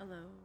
Hello.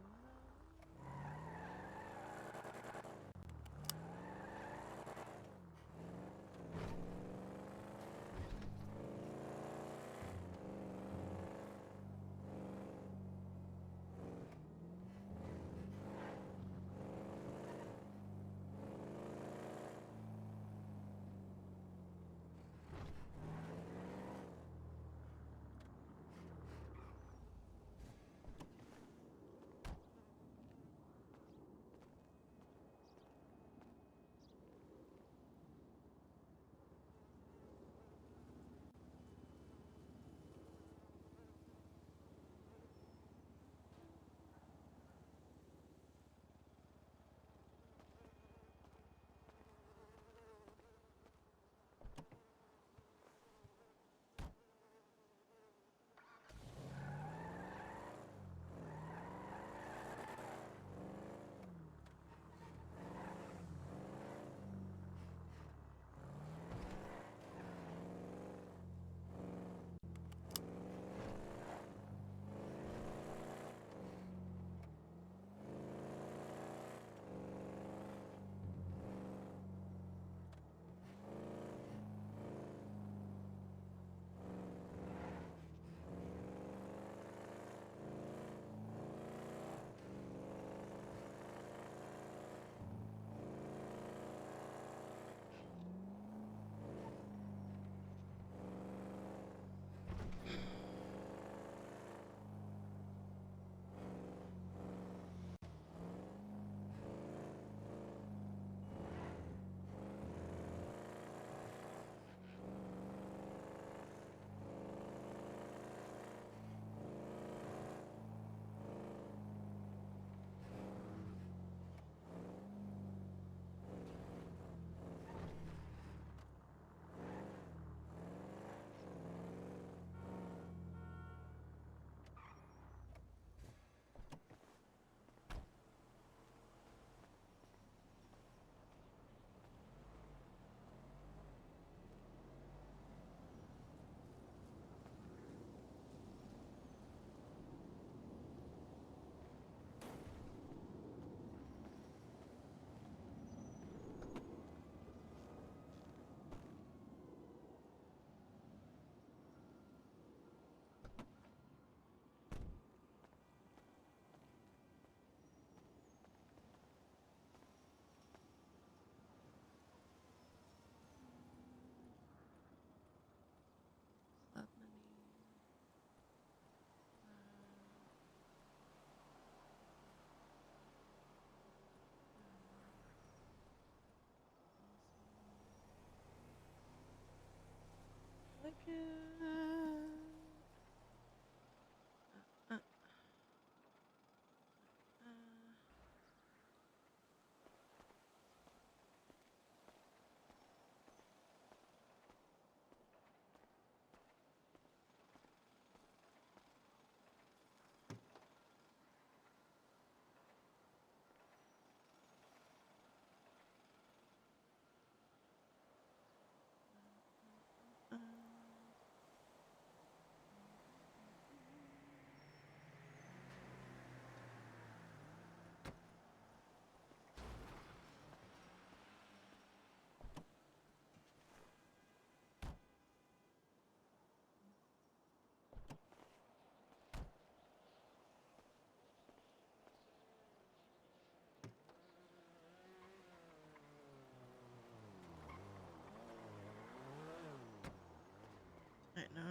Wait, no.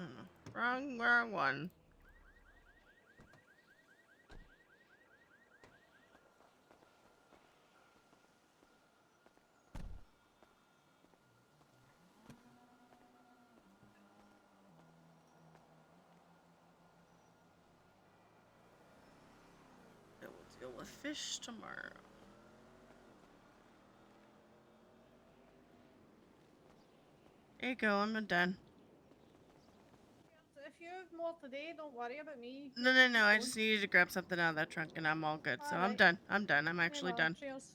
Wrong one. I will deal with fish tomorrow. There you go, I'm done. If you have more today, don't worry about me. No, I just needed to grab something out of that trunk and I'm all good. So I'm done. I'm actually done. Cheers.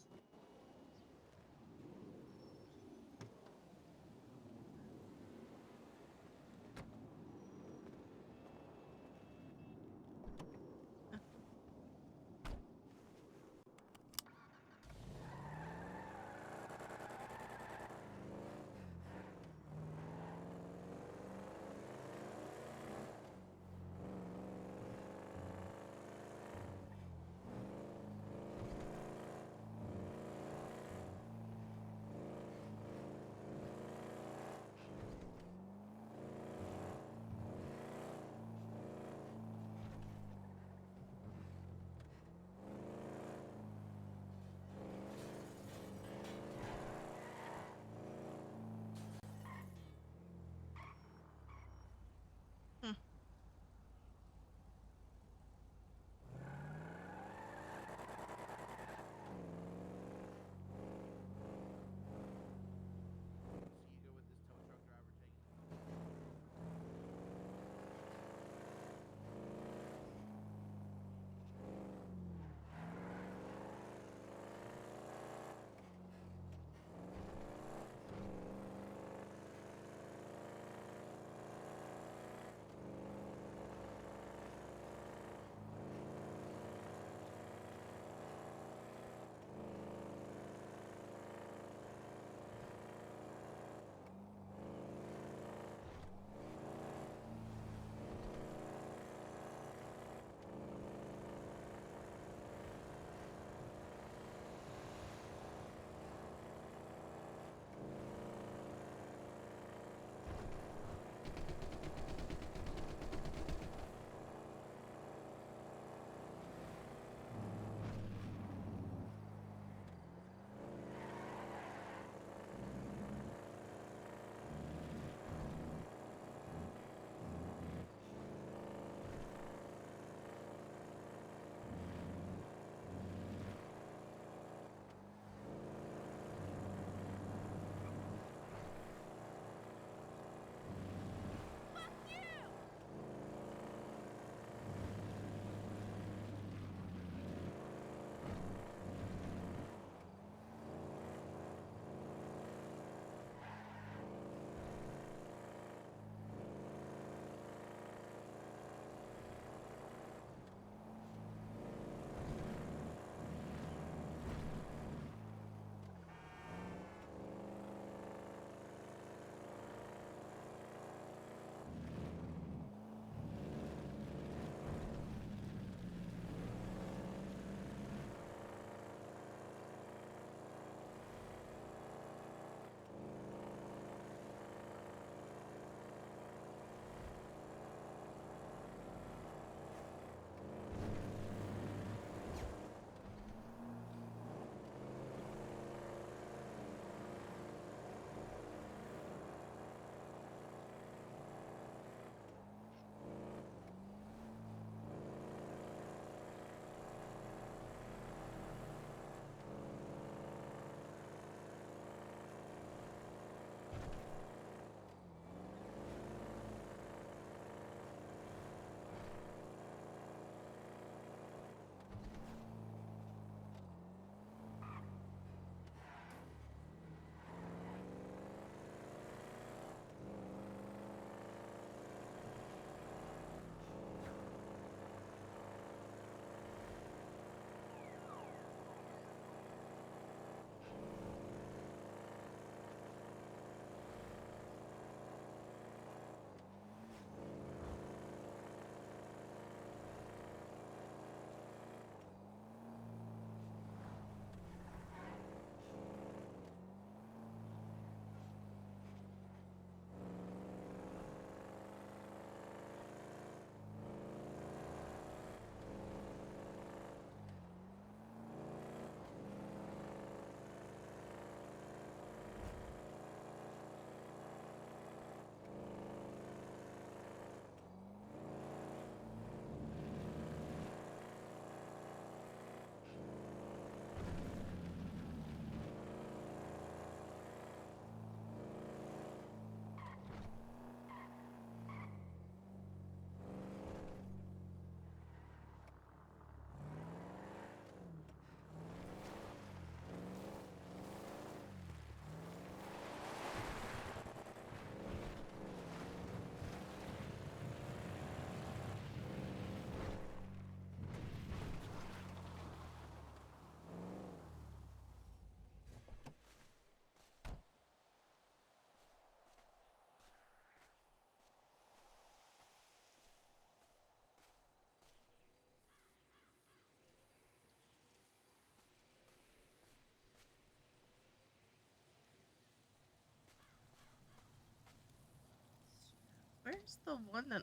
Where's the one that?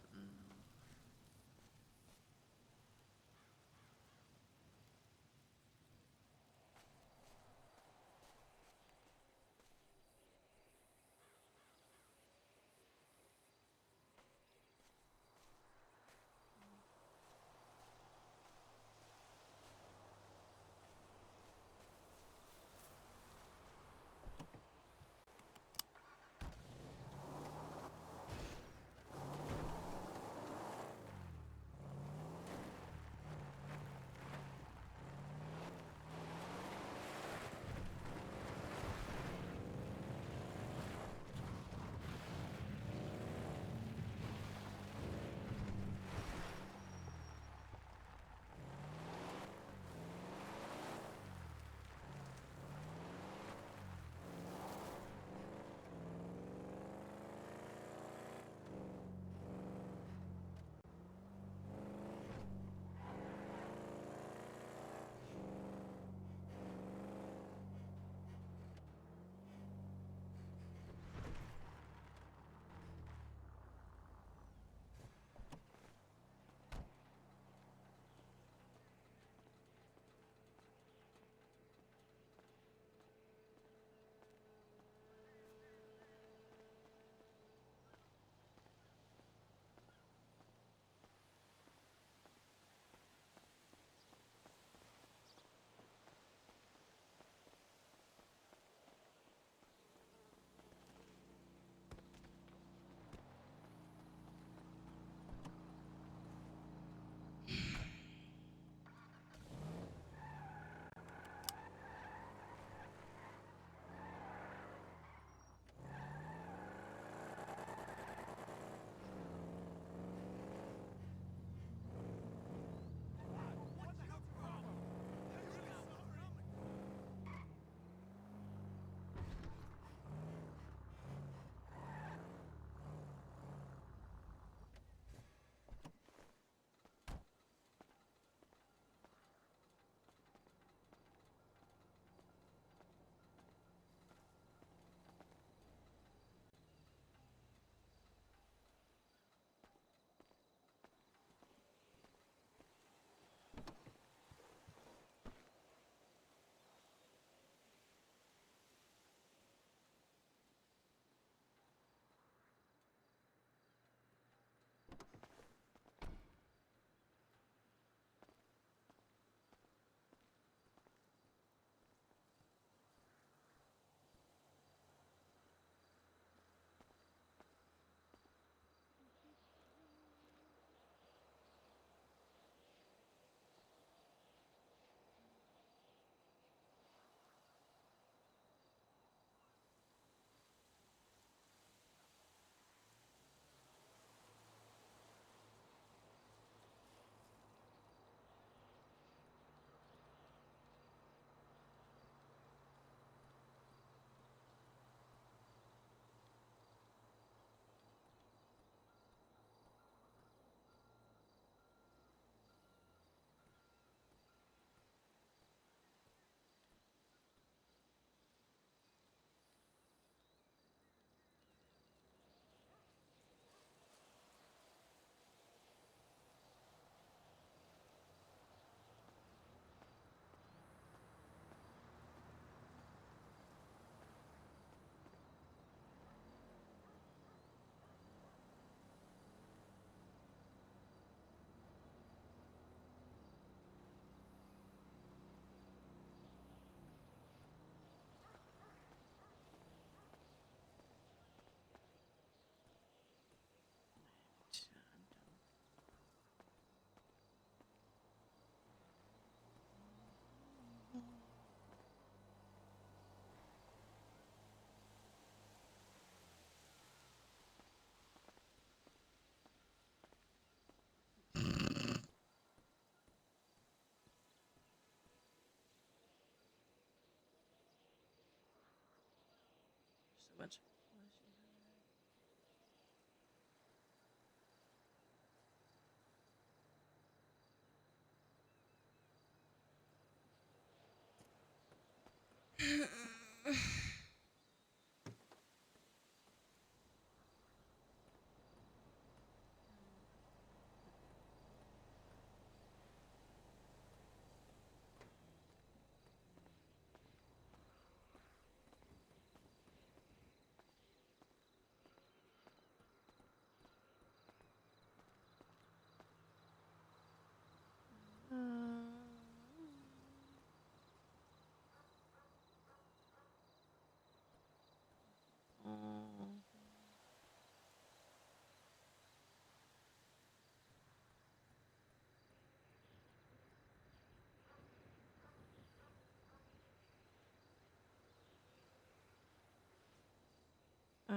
So much.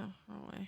Oh, oh wait.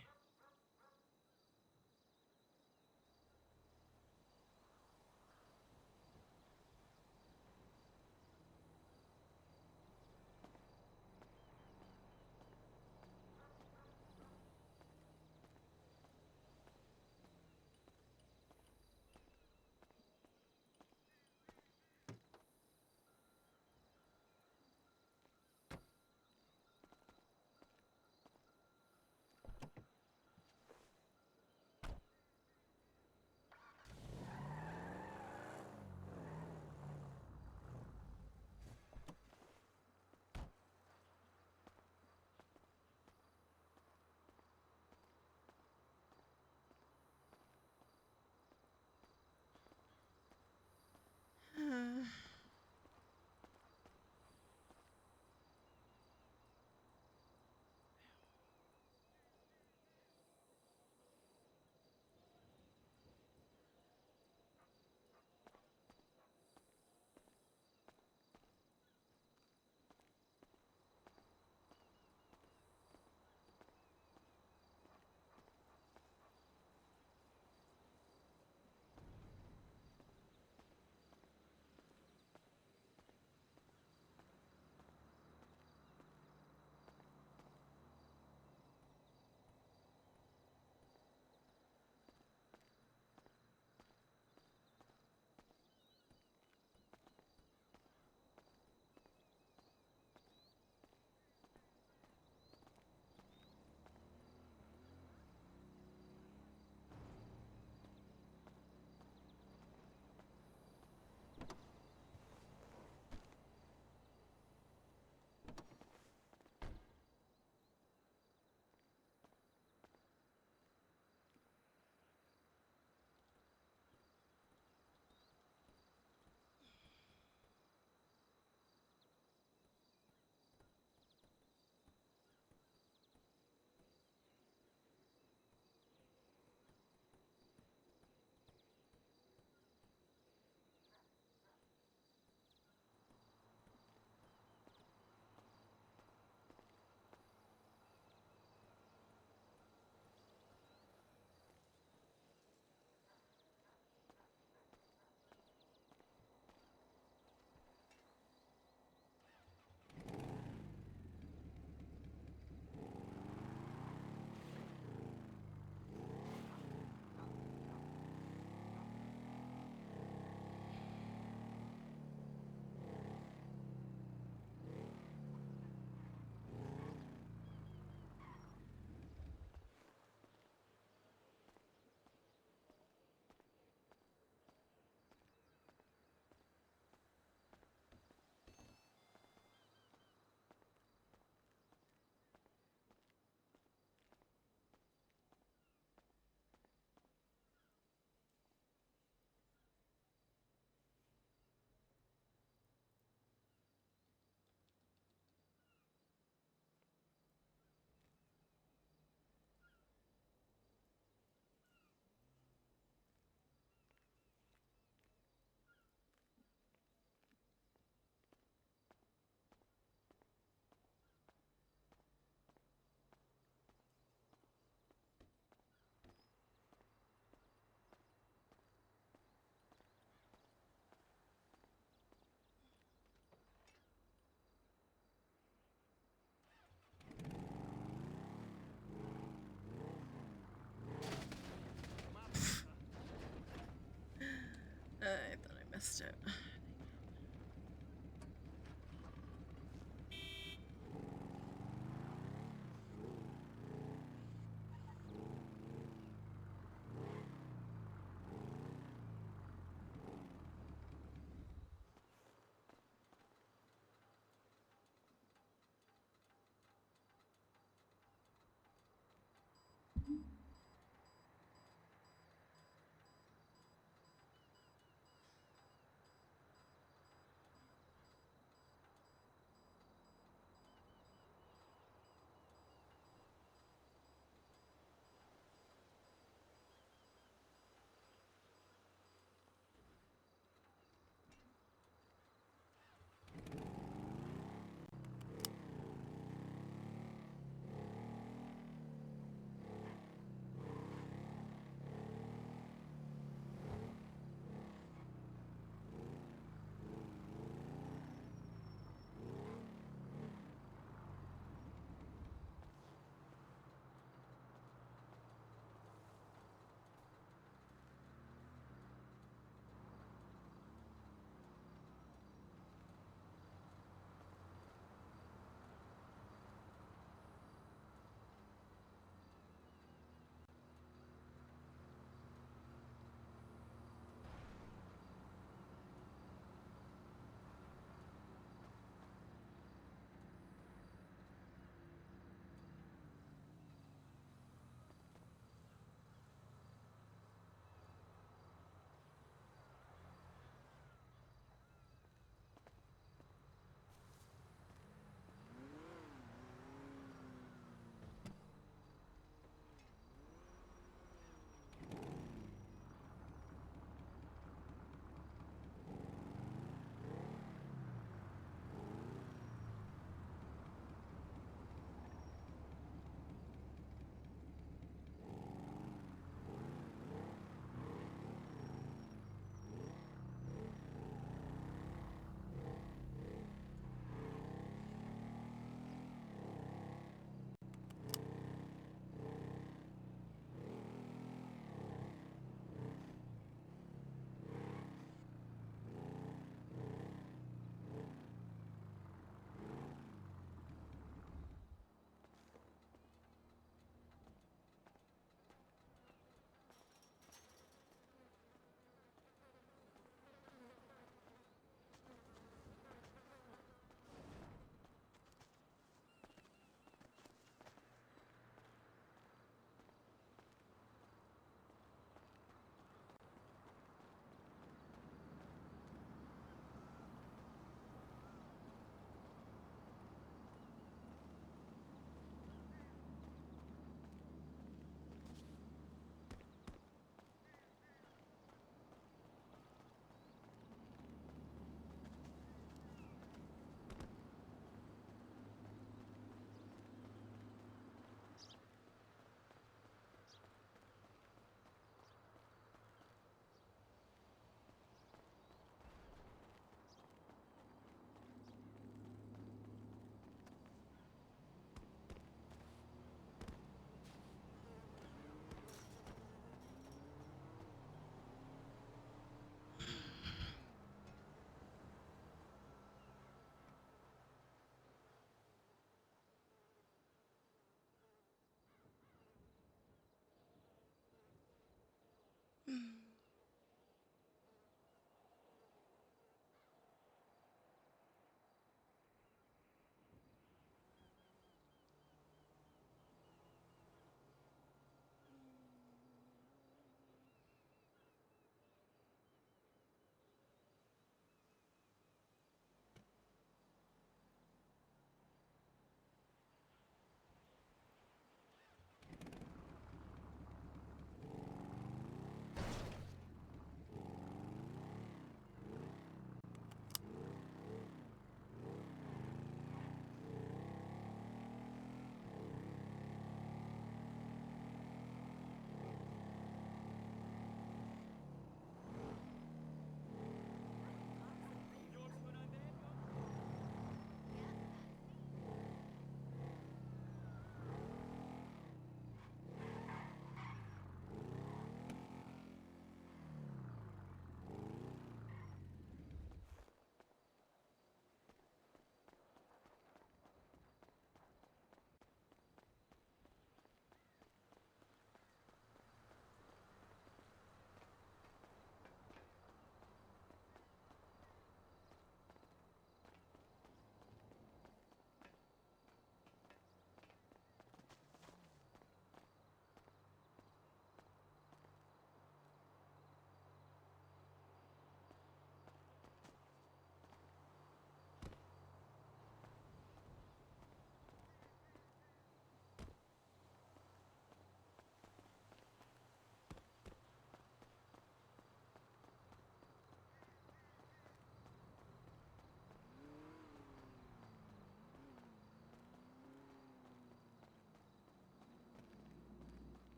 I thought I missed it.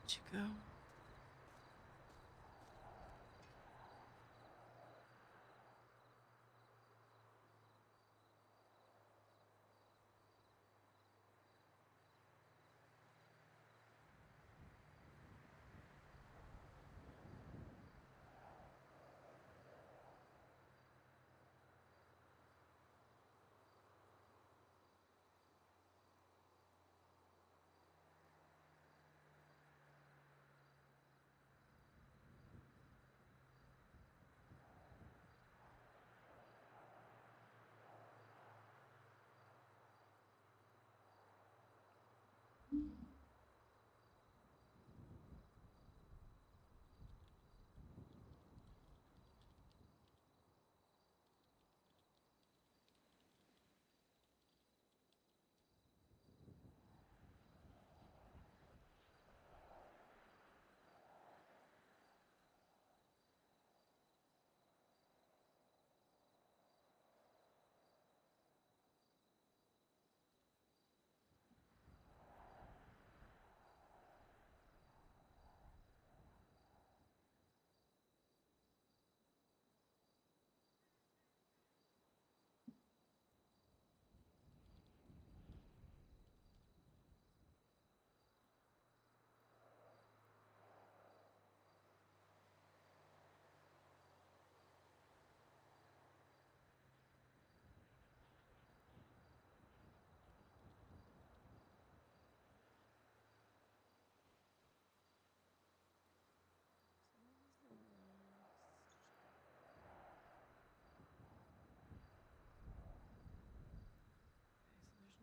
Let you go.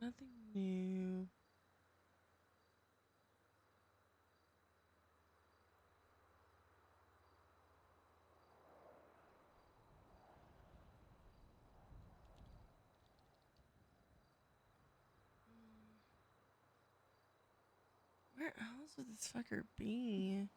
There's nothing new. Where else would this fucker be?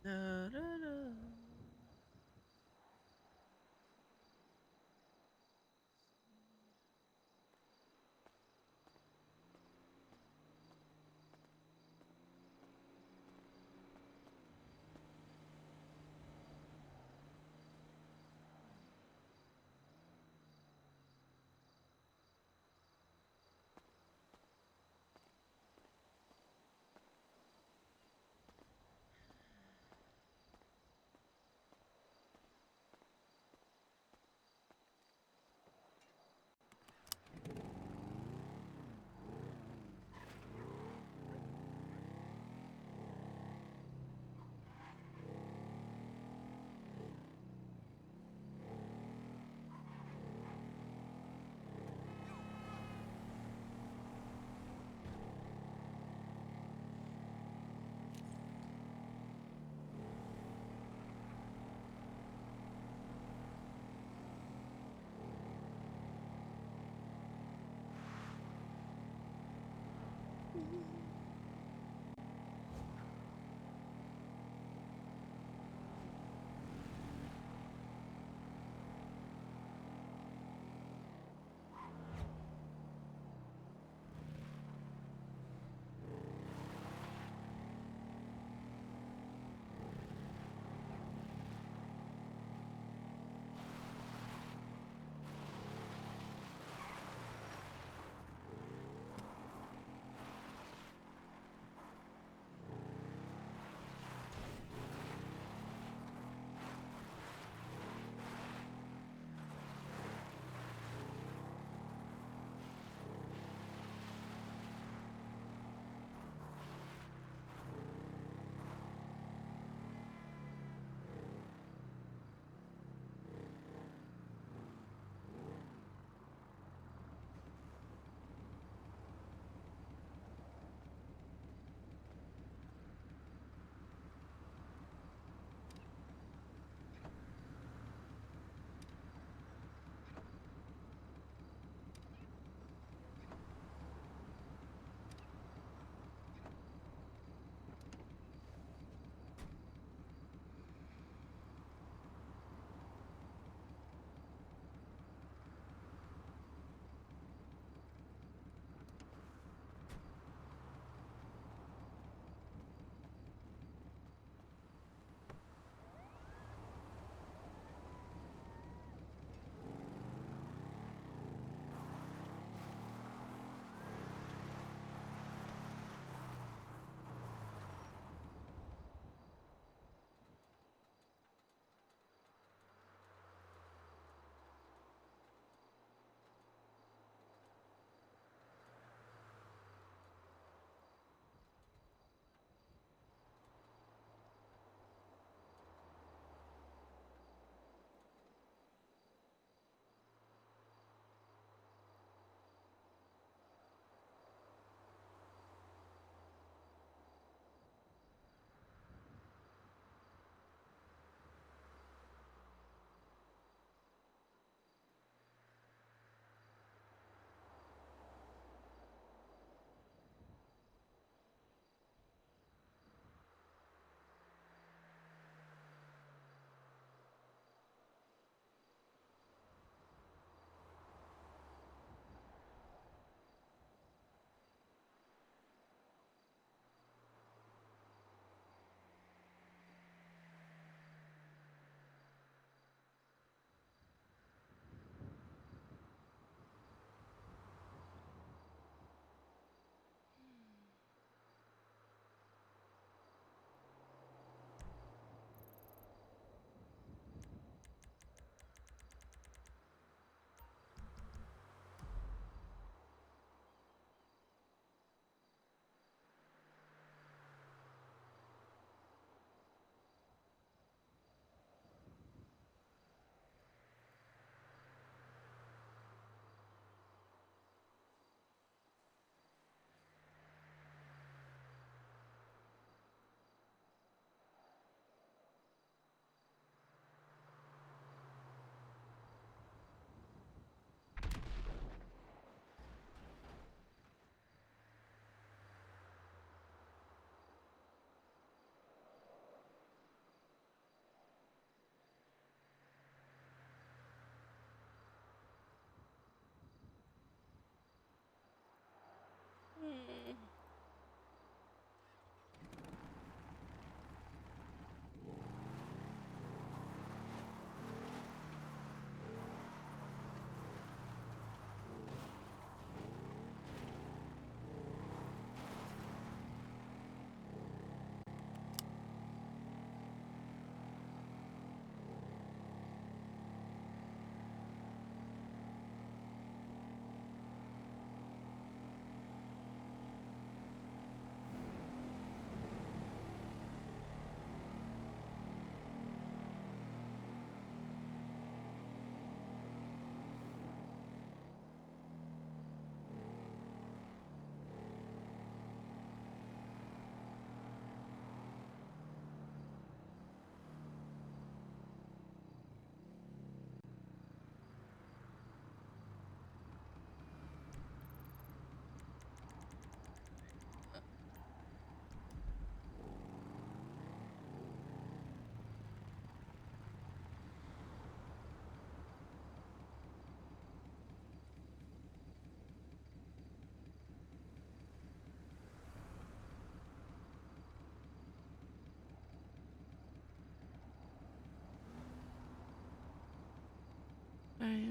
Da, da, da.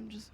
I'm just.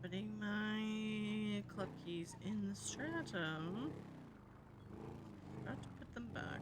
putting my club keys in the stratum. About to put them back.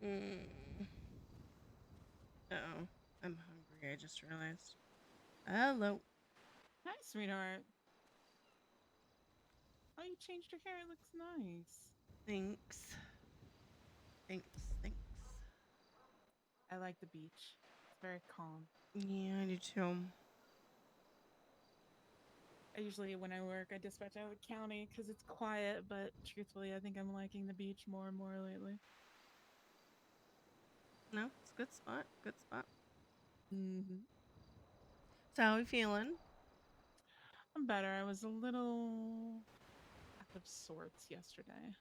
Mm. Oh, I'm hungry. I just realized. Hello. Hi, sweetheart. Oh, you changed your hair. It looks nice. Thanks. Thanks. Thanks. I like the beach. It's very calm. Yeah, I do too. I usually, when I work, I dispatch out of the county because it's quiet, but truthfully, I think I'm liking the beach more and more lately. No, it's a good spot. Good spot. Hmm. So how are we feeling? I'm better. I was a little out of sorts yesterday.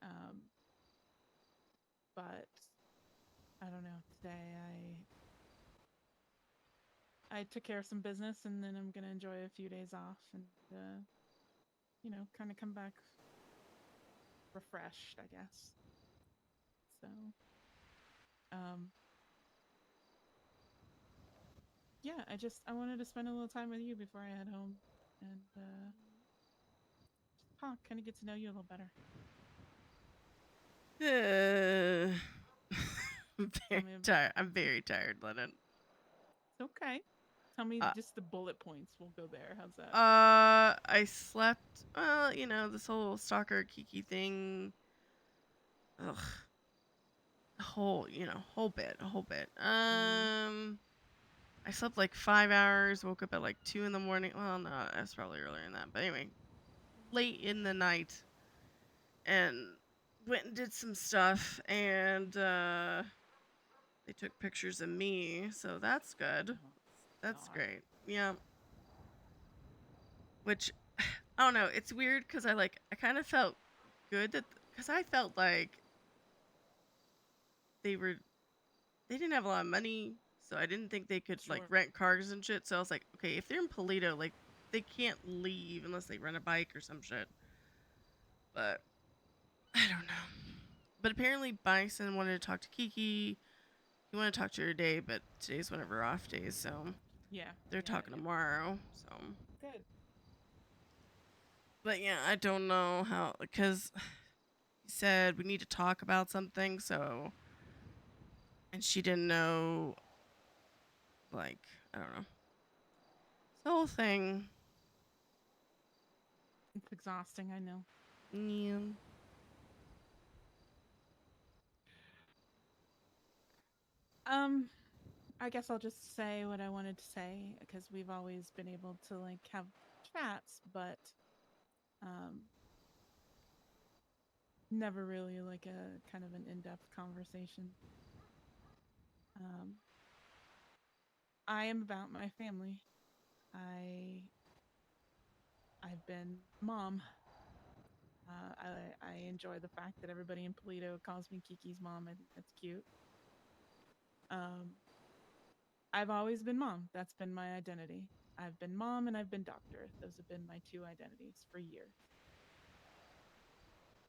Um, but I don't know. Today I took care of some business and then I'm gonna enjoy a few days off and kind of come back refreshed, I guess. So, um, yeah, I wanted to spend a little time with you before I head home and just talk, kind of get to know you a little better. I'm Tell very me, tired. I'm very tired, Lennon. it's okay. Tell me Uh, just the bullet points. We'll go there. How's that? I slept. Well, this whole stalker Kiki thing. Ugh, a whole bit. Mm-hmm. I slept like 5 hours. Woke up at like 2 in the morning. Well, no, that's probably earlier than that. But anyway, late in the night, and went and did some stuff, and they took pictures of me, so that's good. Oh, That's God. great. Yeah. Which I don't know. It's weird because I kind of felt good that because I felt like they were they didn't have a lot of money, so I didn't think they could like Sure. rent cars and shit. So I was like, okay, if they're in Polito, like they can't leave unless they rent a bike or some shit. But I don't know. But apparently Bison wanted to talk to Kiki. He wanted to talk to her today, but today's one of her off days, so Yeah, they're yeah, talking yeah. tomorrow. So, Good. but yeah, I don't know how because he said we need to talk about something. So, and she didn't know, like, I don't know, the whole thing. It's exhausting, I know. Yeah. Um, I guess I'll just say what I wanted to say because we've always been able to like have chats, but um never really like a kind of an in-depth conversation. Um I am about my family. I I've been mom. I enjoy the fact that everybody in Polito calls me Kiki's mom. I think that's cute. Um, I've always been mom. That's been my identity. I've been mom and I've been doctor. Those have been my two identities for years.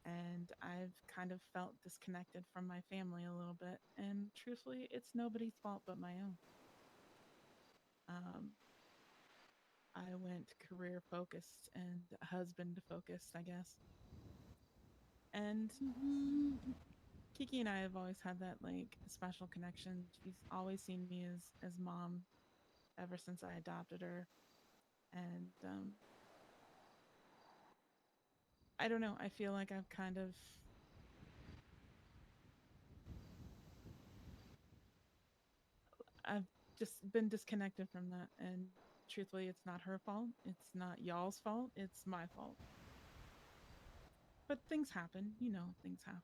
And I've kind of felt disconnected from my family a little bit. And truthfully, it's nobody's fault but my own. Um, I went career focused and husband focused, I guess. And Kiki and I have always had that like special connection. She's always seen me as mom ever since I adopted her. And I don't know. I feel like I've just been disconnected from that. And truthfully, it's not her fault. It's not y'all's fault. It's my fault. But things happen. Things happen.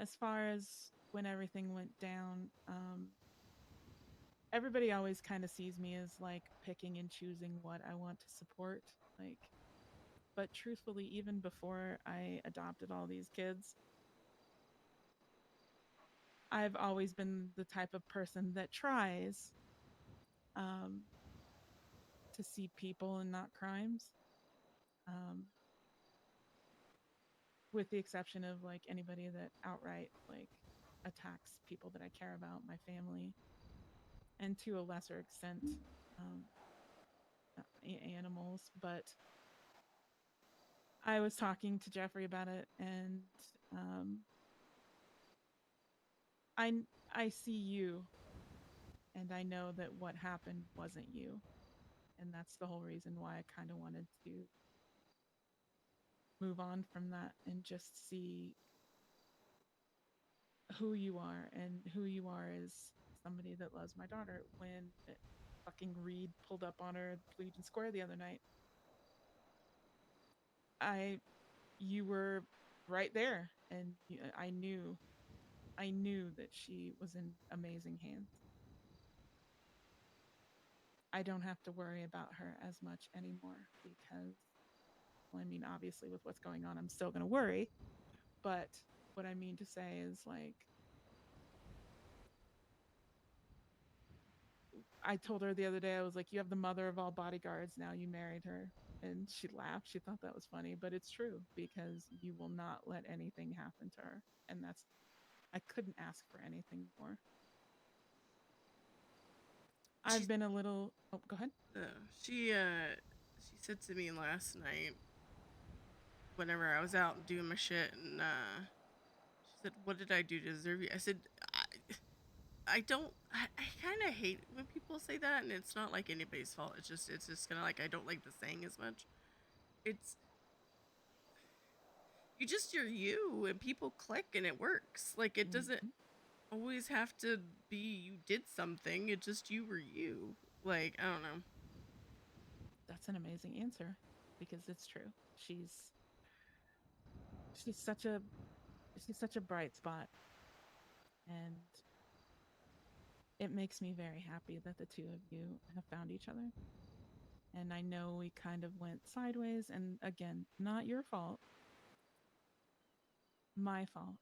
As far as when everything went down, everybody always kind of sees me as like picking and choosing what I want to support. Like, but truthfully, even before I adopted all these kids, I've always been the type of person that tries um, to see people and not crimes, um, with the exception of like anybody that outright like attacks people that I care about, my family, and to a lesser extent, um, animals. But I was talking to Jeffrey about it, and um, I see you, and I know that what happened wasn't you, and that's the whole reason why I kind of wanted to move on from that and just see who you are, and who you are is somebody that loves my daughter. When fucking Reed pulled up on her at Legion Square the other night, I you were right there, and I knew that she was in amazing hands. I don't have to worry about her as much anymore because, well, I mean, obviously, with what's going on, I'm still going to worry. But what I mean to say is, like, I told her the other day, I was like, you have the mother of all bodyguards. Now you married her. And she laughed. She thought that was funny, but it's true because you will not let anything happen to her. And I couldn't ask for anything more. I've She been a little, oh, go ahead. uh, she she said to me last night whenever I was out doing my shit, and she said, "What did I do to deserve you?" I said, I don't. I kind of hate when people say that, and it's not like anybody's fault. It's just kind of like I don't like the saying as much. It's you're you, and people click, and it works. Like it doesn't Mm-hmm. always have to be you did something. It just you were you. Like I don't know. That's an amazing answer because it's true. She's such a she's such a bright spot, and it makes me very happy that the two of you have found each other. And I know we kind of went sideways, and again, not your fault, my fault.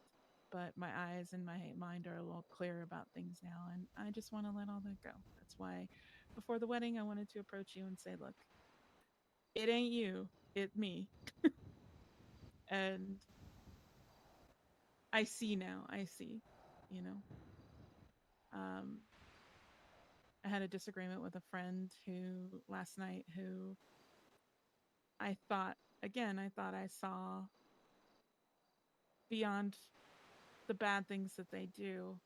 But my eyes and my mind are a little clearer about things now, and I just want to let all that go. That's why before the wedding, I wanted to approach you and say, look, it ain't you, it's me. And I see now, I see, you know. Um, I had a disagreement with a friend who last night who I thought, again, I thought I saw beyond the bad things that they do,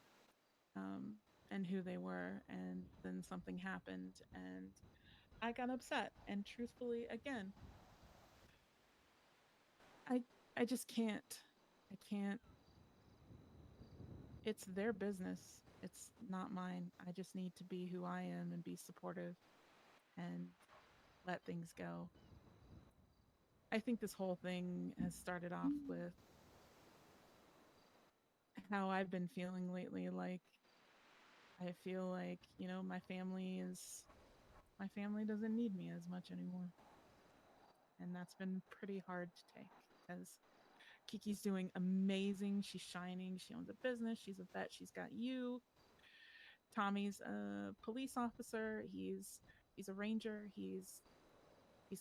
um, and who they were. And then something happened, and I got upset. And truthfully, again, I, I just can't, I can't, it's their business. It's not mine. I just need to be who I am and be supportive and let things go. I think this whole thing has started off with how I've been feeling lately. Like, I feel like, my family doesn't need me as much anymore. And that's been pretty hard to take because Kiki's doing amazing. She's shining. She owns a business. She's a vet. She's got you. Tommy's a police officer. He's a ranger. He's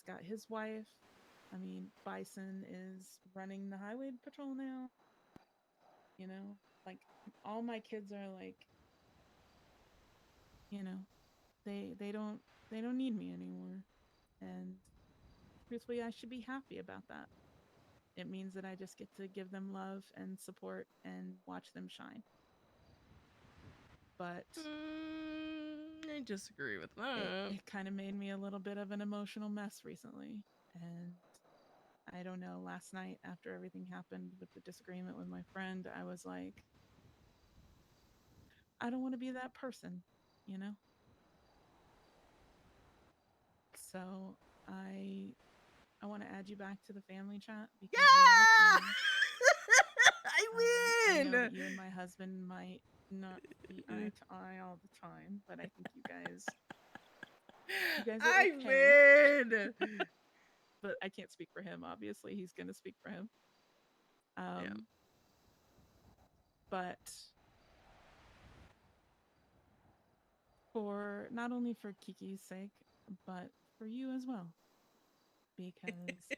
got his wife. I mean, Bison is running the highway patrol now. You know, like all my kids are like, you know, they they don't they don't need me anymore. And truthfully, I should be happy about that. It means that I just get to give them love and support and watch them shine. But I disagree with it, that. it kind of made me a little bit of an emotional mess recently. And I don't know, last night after everything happened with the disagreement with my friend, I was like, I don't want to be that person, you know? So I want to add you back to the family chat because we are Yeah, family. I I know that win. you and my husband might not see eye to eye all the time, but I think you guys are I okay. win. But I can't speak for him. Obviously, he's going to speak for him. Yeah. Um, but for not only for Kiki's sake, but for you as well, because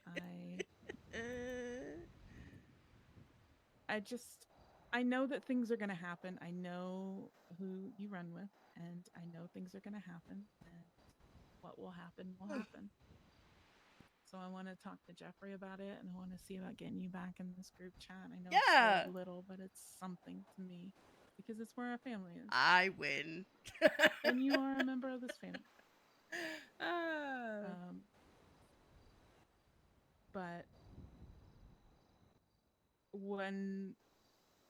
I just I know that things are going to happen. I know who you run with, and I know things are going to happen, and what will happen will happen. So I want to talk to Jeffrey about it, and I want to see about getting you back in this group chat. I know it's so Yeah, little, but it's something to me because it's where our family is, I win. and you are a member of this family. Ah. Um, but when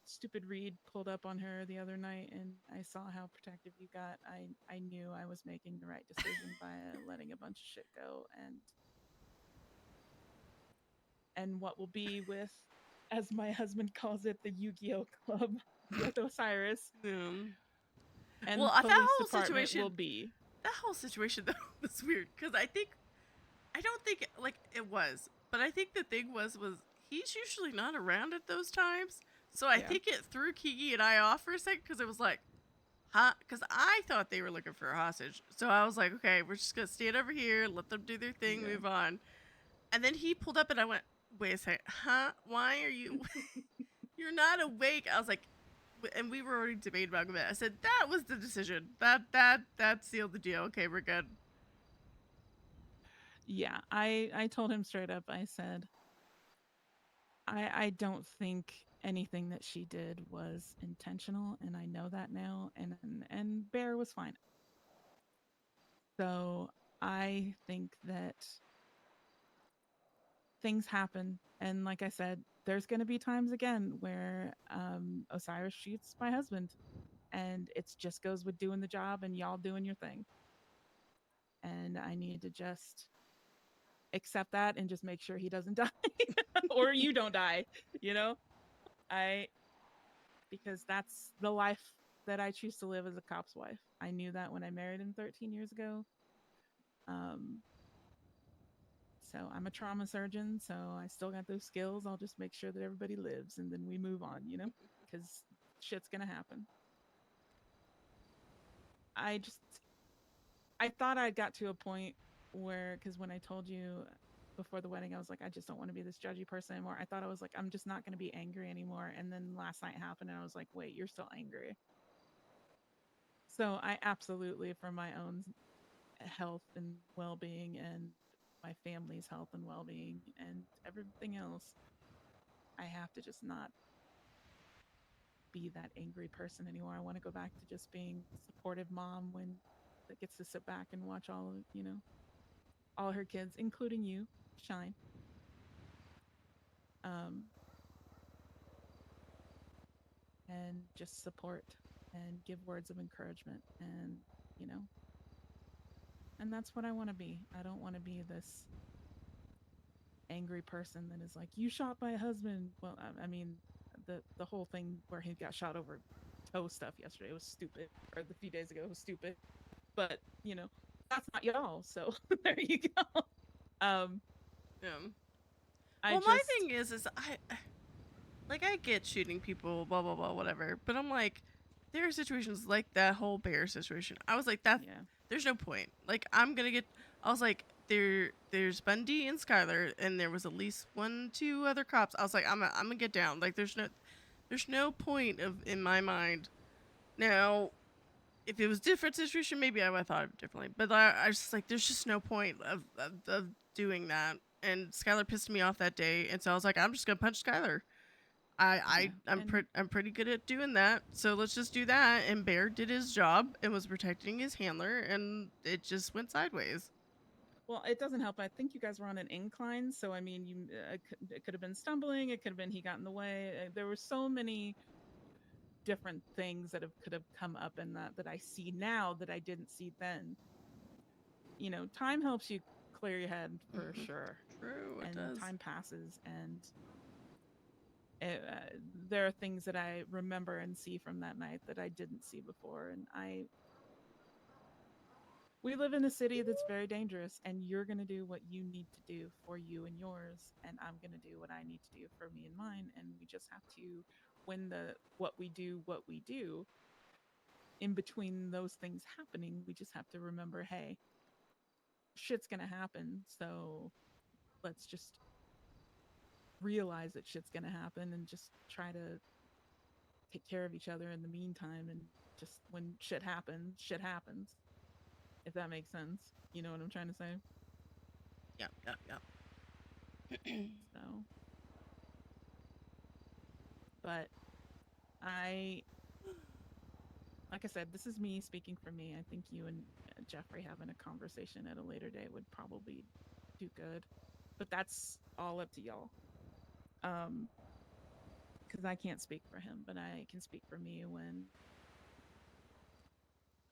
stupid Reed pulled up on her the other night and I saw how protective you got, I knew I was making the right decision by letting a bunch of shit go and what will be with, as my husband calls it, the Yu-Gi-Oh club with Osiris Um, well, and that police whole department will situation, be. that whole situation though was weird because I don't think like it was, but I think the thing was he's usually not around at those times, so I Yeah. think it threw Kiki and I off for a second because it was like, huh? Because I thought they were looking for a hostage, so I was like, okay, we're just gonna stand over here, let them do their thing, Yeah. move on. And then he pulled up and I went, wait a second, huh? Why are you? You're not awake. I was like, and we were already debating about it. I said that was the decision. That sealed the deal. Okay, we're good. Yeah. I told him straight up, I said, I don't think anything that she did was intentional, and I know that now. And Bear was fine. So I think that things happen, and like I said, there's going to be times again where Osiris shoots my husband, and it just goes with doing the job and y'all doing your thing. And I need to just accept that and just make sure he doesn't die or you don't die. You know, I because that's the life that I choose to live as a cop's wife. I knew that when I married him 13 years ago. Um, so I'm a trauma surgeon, so I still got those skills. I'll just make sure that everybody lives and then we move on, because shit's gonna happen. I just I thought I got to a point where, because when I told you before the wedding, I was like, I just don't want to be this judgy person anymore. I thought I was like, I'm just not going to be angry anymore. And then last night happened, and I was like, wait, you're still angry. So I absolutely, for my own health and well being, and my family's health and well being, and everything else, I have to just not be that angry person anymore. I want to go back to just being supportive mom when that gets to sit back and watch all her kids, including you, shine. Um, and just support and give words of encouragement, you know and that's what I want to be. I don't want to be this angry person that is like, you shot my husband. Well, I mean, the whole thing where he got shot over toe stuff yesterday was stupid, or the few days ago was stupid, but that's not y'all, so there you go. um Yeah. I Well, my just thing is I get shooting people, blah blah blah, whatever. But I'm like, there are situations like that whole bear situation. I was like, that yeah, there's no point. Like I'm gonna get. I was like, there's Bundy and Skylar, and there was at least one, two other cops. I was like, I'm gonna get down. Like there's no point of in my mind. Now, if it was different situation, maybe I would have thought of it differently. But I was just like, there's just no point of doing that. And Skylar pissed me off that day, and so I was like, I'm just gonna punch Skylar. yeah, and I'm pretty good at doing that. So let's just do that. And Bear did his job and was protecting his handler, and it just went sideways. well, it doesn't help. I think you guys were on an incline, so I mean, it could have been stumbling. It could have been he got in the way. There were so many different things that have could have come up in that I see now that I didn't see then. Time helps you clear your head for sure, True, it and does. time passes, and there are things that I remember and see from that night that I didn't see before, and I we live in a city that's very dangerous, and you're going to do what you need to do for you and yours, and I'm going to do what I need to do for me and mine, and we just have to, when the what we do in between those things happening, we just have to remember, hey, shit's going to happen, so let's just realize that shit's going to happen and just try to take care of each other in the meantime, and just when shit happens, if that makes sense. You know what I'm trying to say? Yeah, yeah, yeah. So, but I, like I said, this is me speaking for me. I think you and Jeffrey having a conversation at a later date would probably do good. But that's all up to y'all. Um, because I can't speak for him, but I can speak for me when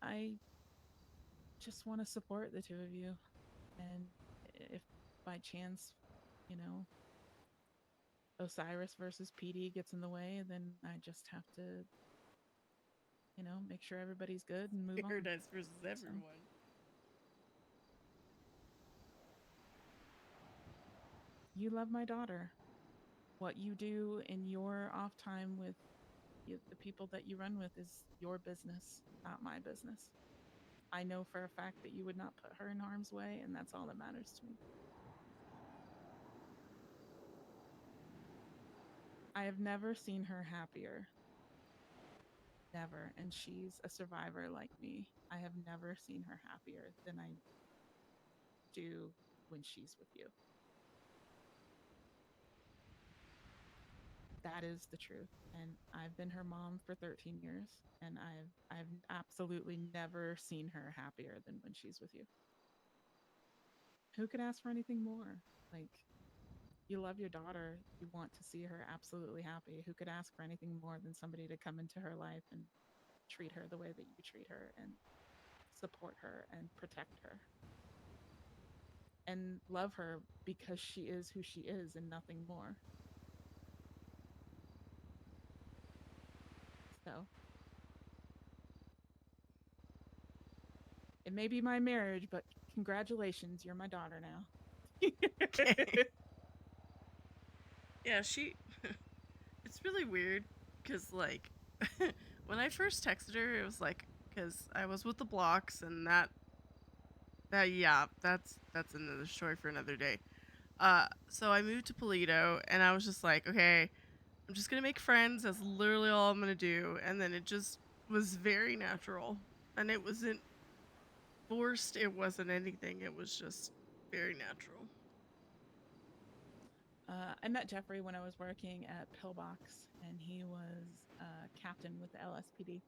I just want to support the two of you. And if by chance, you know, Osiris versus PD gets in the way, then I just have to, make sure everybody's good and move on. Paradise versus So, everyone. you love my daughter. What you do in your off time with the people that you run with is your business, not my business. I know for a fact that you would not put her in harm's way, and that's all that matters to me. I have never seen her happier. Never. And she's a survivor like me. I have never seen her happier than I do when she's with you. That is the truth. And I've been her mom for 13 years, and I've absolutely never seen her happier than when she's with you. Who could ask for anything more? Like, you love your daughter, you want to see her absolutely happy. Who could ask for anything more than somebody to come into her life and treat her the way that you treat her and support her and protect her and love her because she is who she is and nothing more? So, it may be my marriage, but congratulations, you're my daughter now. Okay. Yeah, she. It's really weird because, like, when I first texted her, it was like, because I was with the blocks, and yeah, that's another story for another day. So I moved to Polito, and I was just like, okay, I'm just gonna make friends. That's literally all I'm gonna do. And then it just was very natural, and it wasn't forced. It wasn't anything. It was just very natural. I met Jeffrey when I was working at Pillbox, and he was captain with the LSPD.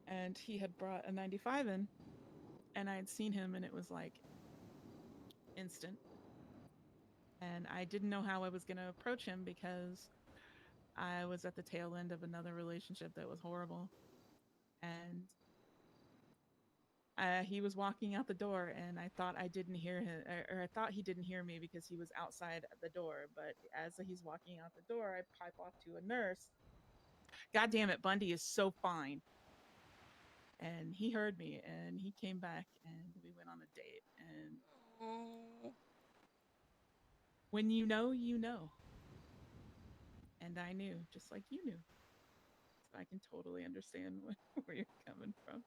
And he had brought a 95 in, and I had seen him, and it was like instant. And I didn't know how I was going to approach him because I was at the tail end of another relationship that was horrible. And he was walking out the door, and I thought I didn't hear him, or I thought he didn't hear me because he was outside the door. But as he's walking out the door, I pipe off to a nurse. God damn it, Bundy is so fine. And he heard me, and he came back, and we went on a date. And Oh, when you know, you know. And I knew, just like you knew. So I can totally understand where you're coming from.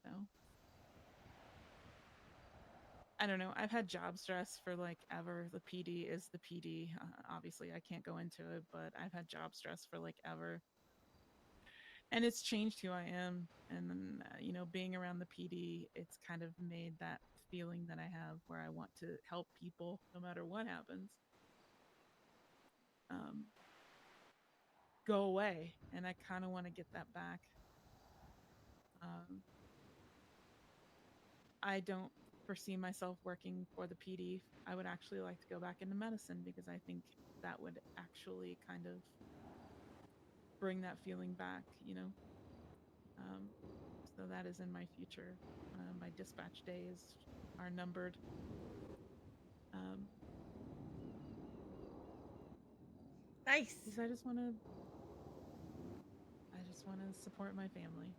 So I don't know. I've had job stress for like ever. The PD is the PD. Obviously, I can't go into it, but I've had job stress for like ever. And it's changed who I am. And then, being around the PD, it's kind of made that feeling that I have where I want to help people no matter what happens, um, go away. And I kind of want to get that back. Um, I don't foresee myself working for the PD. I would actually like to go back into medicine because I think that would actually kind of bring that feeling back. Um, so that is in my future. My dispatch days are numbered. Um, nice. because I just want to support my family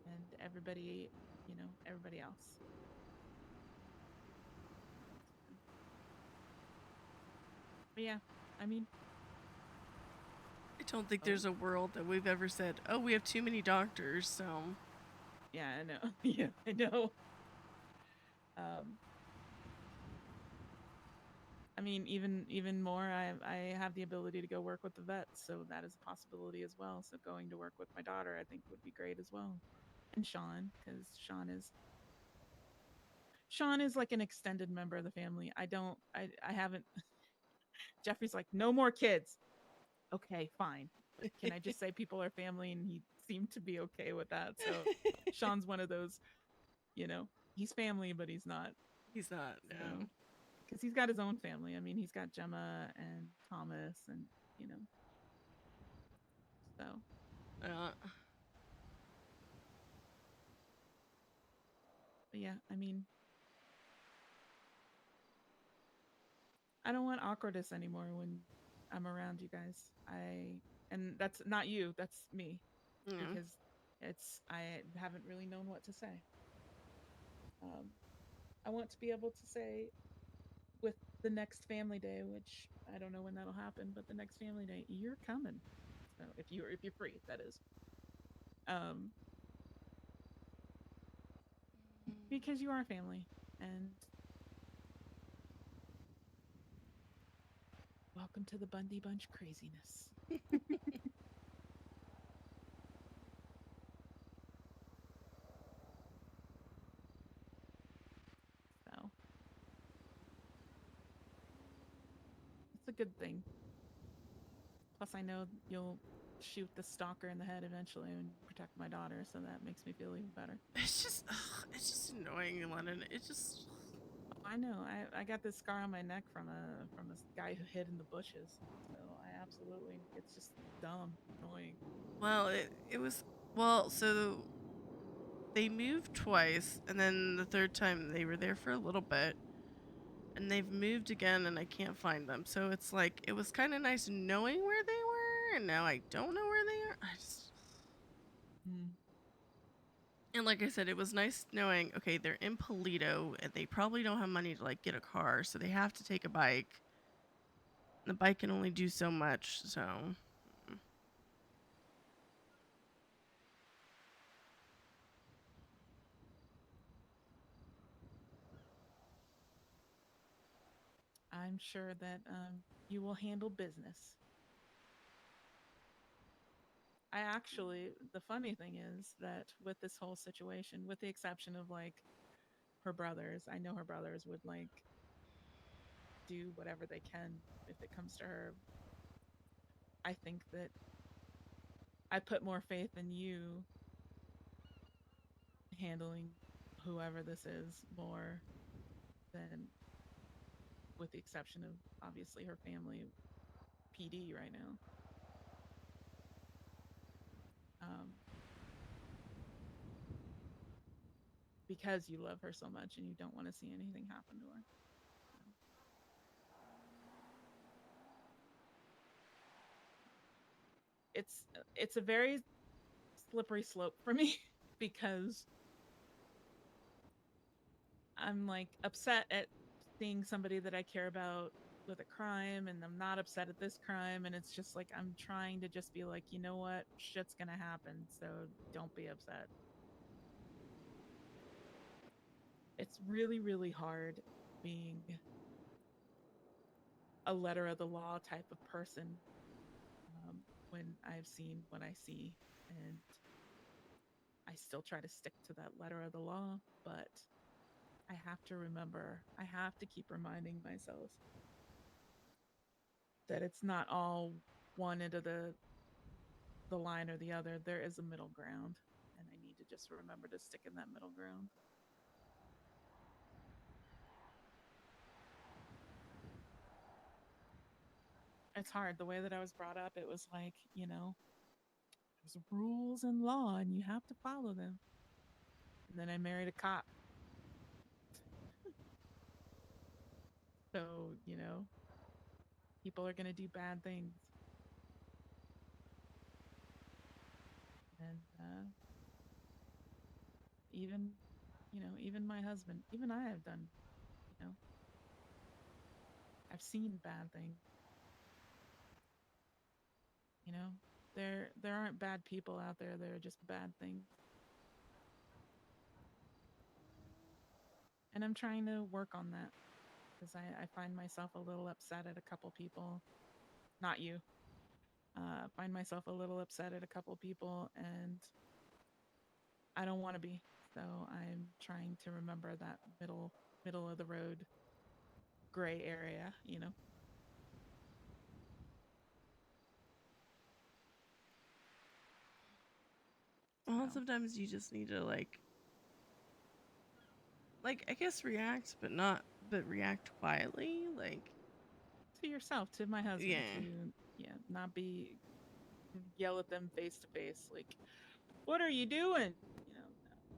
and everybody else. But yeah, I mean, I don't think oh there's a world that we've ever said, "Oh, we have too many doctors." So yeah, I know. Yeah, I know. Um, I mean, even more, I have the ability to go work with the vets, so that is a possibility as well. So going to work with my daughter, I think would be great as well. and Sean, because Sean is like an extended member of the family. I haven't. Jeffrey's like, no more kids. Okay, fine. But can I just say people are family? And he seemed to be okay with that. So Sean's one of those, he's family, but he's not. He's not. So No. because he's got his own family. I mean, he's got Gemma and Thomas, and you know, so Uh, but yeah, I mean, I don't want awkwardness anymore when I'm around you guys. And that's not you, that's me, yeah. because I haven't really known what to say. Um, I want to be able to say with the next family day, which I don't know when that'll happen, but the next family day, you're coming. So if you're free, that is. Um, because you are family, and welcome to the Bundy Bunch craziness. So it's a good thing. Plus, I know you'll shoot the stalker in the head eventually and protect my daughter, so that makes me feel even better. It's just annoying, Lennon. It just. Oh, I know. I got this scar on my neck from a guy who hid in the bushes. So I absolutely, it's just dumb, annoying. Well, it was. Well, so they moved twice, and then the third time they were there for a little bit, and they've moved again, and I can't find them. So it's like it was kind of nice knowing where they were, and now I don't know where they are. I just. Mm. And like I said, it was nice knowing, okay, they're in Polito and they probably don't have money to like get a car, so they have to take a bike. The bike can only do so much, so I'm sure that you will handle business. The funny thing is that with this whole situation, with the exception of like her brothers, I know her brothers would like do whatever they can if it comes to her. I think that I put more faith in you handling whoever this is more than, with the exception of obviously her family, PD right now. Um, because you love her so much and you don't want to see anything happen to her. So it's a very slippery slope for me because I'm like upset at seeing somebody that I care about with a crime, and I'm not upset at this crime, and it's just like I'm trying to just be like, you know what, shit's gonna happen, so don't be upset. It's really, really hard being a letter of the law type of person, um, when I've seen what I see, and I still try to stick to that letter of the law, but I have to keep reminding myself that it's not all one end of the line or the other. There is a middle ground, and I need to just remember to stick in that middle ground. It's hard. The way that I was brought up, it was like, there's rules and law, and you have to follow them. And then I married a cop. So, people are going to do bad things. And even, even my husband, even I have done, you know, I've seen bad things. You know, there aren't bad people out there. There are just bad things. And I'm trying to work on that because I find myself a little upset at a couple people. Not you. Find myself a little upset at a couple people, and I don't want to be. So I'm trying to remember that middle of the road gray area, you know. Well, So sometimes you just need to like I guess react, but not but react quietly. Like to yourself, to my husband, yeah, to yeah, not be yell at them face to face like, "What are you doing?" You know,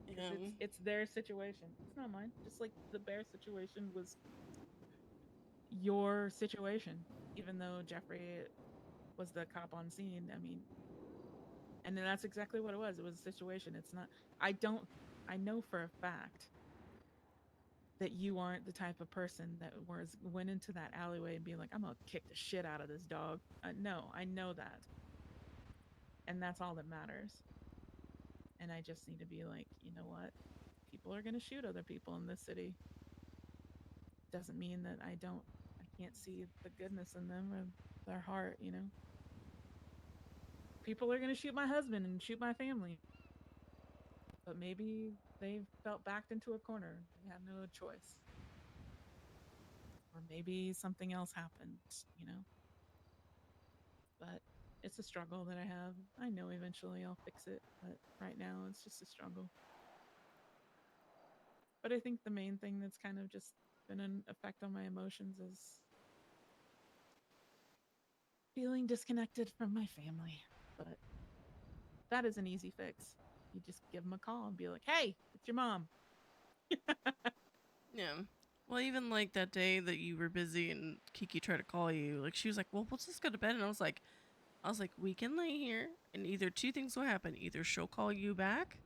no, because yeah, it's their situation. It's not mine. Just like the bear situation was your situation, even though Jeffrey was the cop on scene. I mean, and that's exactly what it was. It was a situation. It's not. I don't. I know for a fact that you aren't the type of person that went into that alleyway and being like, "I'm gonna kick the shit out of this dog." No, I know that, and that's all that matters. And I just need to be like, you know what? People are gonna shoot other people in this city. Doesn't mean that I can't see the goodness in them or their heart. You know, people are gonna shoot my husband and shoot my family, but maybe they felt backed into a corner. They had no choice, or maybe something else happened. You know, but it's a struggle that I have. I know eventually I'll fix it, but right now it's just a struggle. But I think the main thing that's kind of just been an effect on my emotions is feeling disconnected from my family. But that is an easy fix. You just give them a call and be like, "Hey, it's your mom." yeah. Well, even like that day that you were busy and Kiki tried to call you, like she was like, "Well, we'll just go to bed," and I was like, we can lay here, and either two things will happen: either she'll call you back,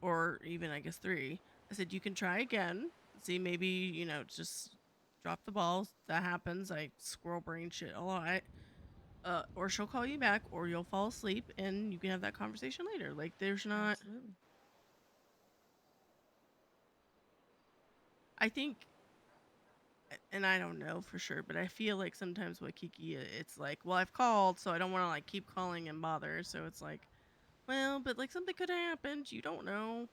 or even I guess three. I said you can try again, see maybe just drop the balls. That happens. I squirrel brain shit a lot. Or she'll call you back, or you'll fall asleep, and you can have that conversation later. Like there's not. Absolutely. I think, and I don't know for sure, but I feel like sometimes with Kiki, it's like, well, I've called, so I don't want to like keep calling and bother. So it's like, well, but like something could have happened. You don't know.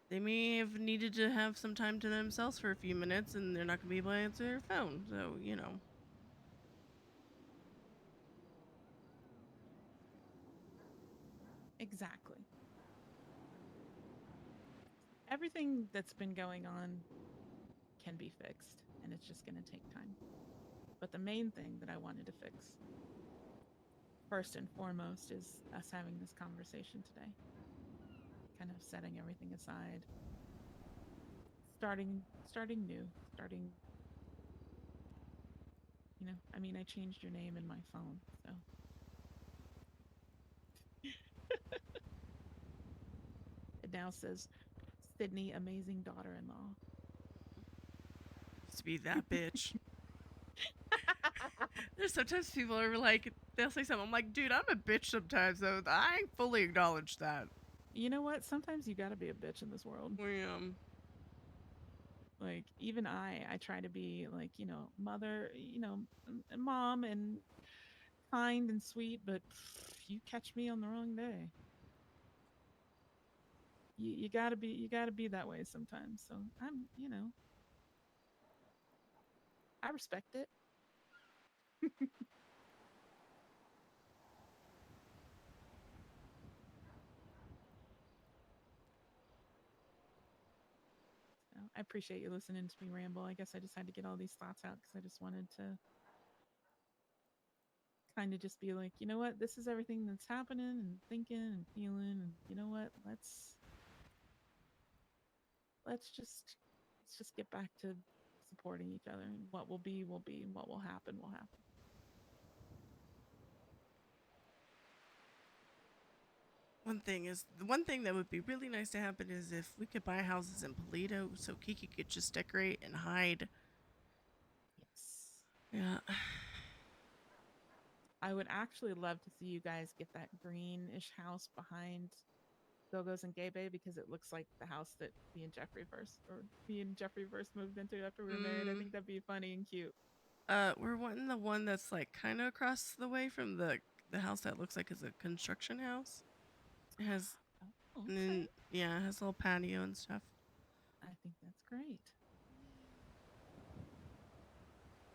They may have needed to have some time to themselves for a few minutes, and they're not going to be able to answer their phone. So, Exactly. Everything that's been going on can be fixed, and it's just going to take time. But the main thing that I wanted to fix, first and foremost, is us having this conversation today, kind of setting everything aside, starting new, starting, I mean, I changed your name in my phone, so it now says Sydney, amazing daughter-in-law. used to be that bitch. There's sometimes people are like, they'll say something. I'm like, dude, I'm a bitch sometimes, though. I fully acknowledge that. You know what? Sometimes you got to be a bitch in this world. Like even I try to be like, mother, mom and kind and sweet, but you catch me on the wrong day. You gotta be that way sometimes. So I respect it. So I appreciate you listening to me ramble. I guess I just had to get all these thoughts out because I just wanted to kind of just be like, you know what, this is everything that's happening and thinking and feeling, and you know what, let's just let's just get back to supporting each other, and what will be, and what will happen. The one thing that would be really nice to happen is if we could buy houses in Polito so Kiki could just decorate and hide. Yes. Yeah. I would actually love to see you guys get that greenish house behind Gogo's and Gay Bay because it looks like the house that me and Jeffrey first moved into after we were married. I Mm, think that'd be funny and cute. we're wanting the one that's like kind of across the way from the house that looks like it's a construction house. It has. Oh, And okay. then yeah, it has a little patio and stuff. I think that's great.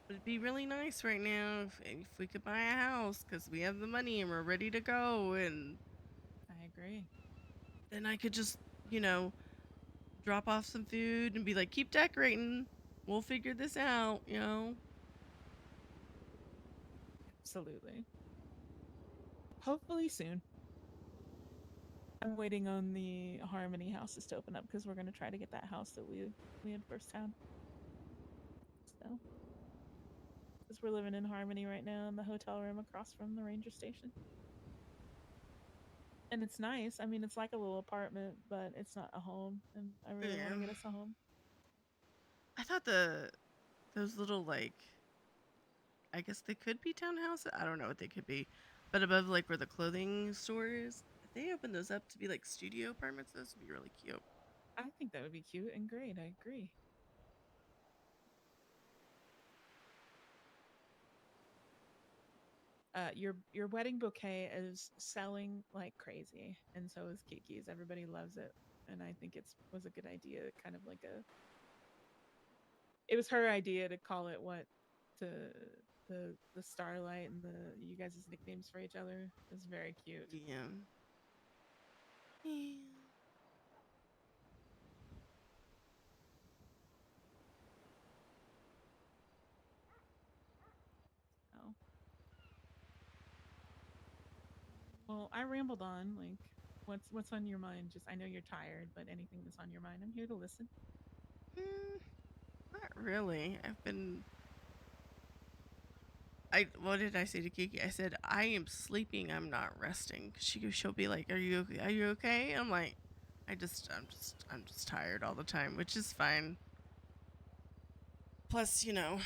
But it'd be really nice right now if we could buy a house because we have the money and we're ready to go, and I agree. then I could just, you know, drop off some food and be like, keep decorating. We'll figure this out, you know? Absolutely. Hopefully soon. I'm waiting on the Harmony houses to open up because we're gonna try to get that house that we had first had. So, because we're living in Harmony right now in the hotel room across from the ranger station, and it's nice. I mean, it's like a little apartment, but it's not a home, and I really want Yeah. to get us a home. I thought those little like, I guess they could be townhouses. I don't know what they could be. But above like where the clothing store is, if they open those up to be like studio apartments, those would be really cute. I think that would be cute and great. I agree. Your wedding bouquet is selling like crazy, and so is Kiki's. Everybody loves it, and I think it's was a good idea. Kind of like a, it was her idea to call it what, to the Starlight and the you guys' nicknames for each other. It was very cute. Yeah. Yeah. Oh well, I rambled on. Like, what's on your mind? Just I know you're tired, but anything that's on your mind, I'm here to listen. Mm, not really. I've been. I what did I say to Kiki? I said I am sleeping. I'm not resting. She'll be like, Are you okay?" I'm like, I'm just tired all the time, which is fine. Plus, you know,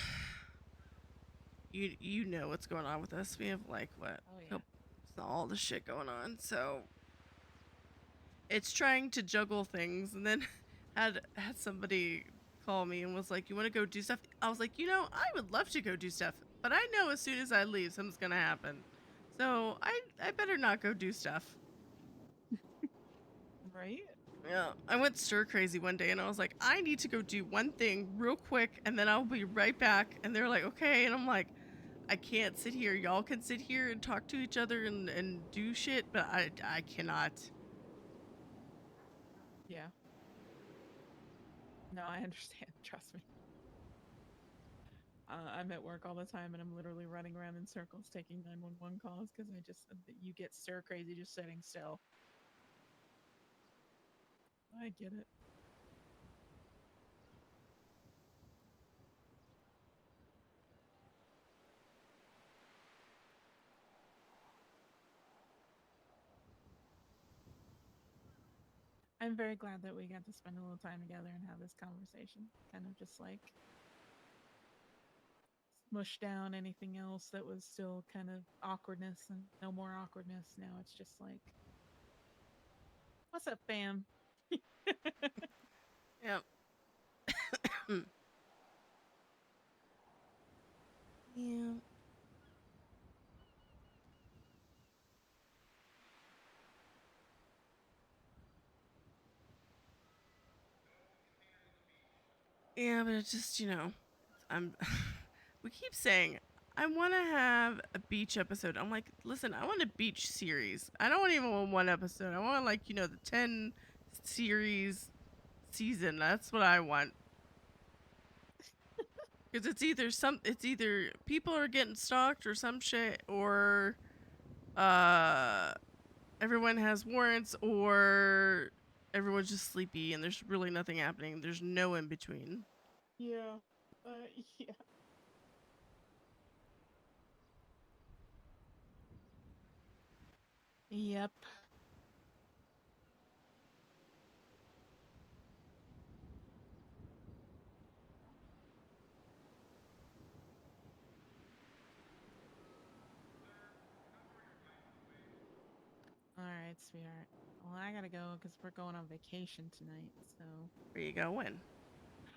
you know what's going on with us. We have like what Oh yeah. couple, all the shit going on, so it's trying to juggle things. And then had somebody call me and was like, "You want to go do stuff?" I was like, I would love to go do stuff, but I know as soon as I leave, something's gonna happen. So I better not go do stuff. Right? Yeah, I went stir crazy one day and I was like, I need to go do one thing real quick and then I'll be right back. And they're like, okay. And I'm like, I can't sit here. Y'all can sit here and talk to each other and do shit, but I cannot. Yeah. No, I understand. Trust me. I'm at work all the time, and I'm literally running around in circles taking 911 calls because I just you get stir crazy just sitting still. I get it. I'm very glad that we got to spend a little time together and have this conversation. Kind of just like smush down anything else that was still kind of awkwardness and no more awkwardness. Now it's just like, what's up, fam? Yep. Yeah. Yeah, but it's just, I'm we keep saying I want to have a beach episode. I'm like, listen, I want a beach series. I don't even want one episode. I want like, the 10 series season. That's what I want. Cuz it's either people are getting stalked or some shit, or uh everyone has warrants, or everyone's just sleepy and there's really nothing happening. There's no in between. Yeah. Yeah. Yep. All right, sweetheart. Well, I gotta go because we're going on vacation tonight. So Where you going?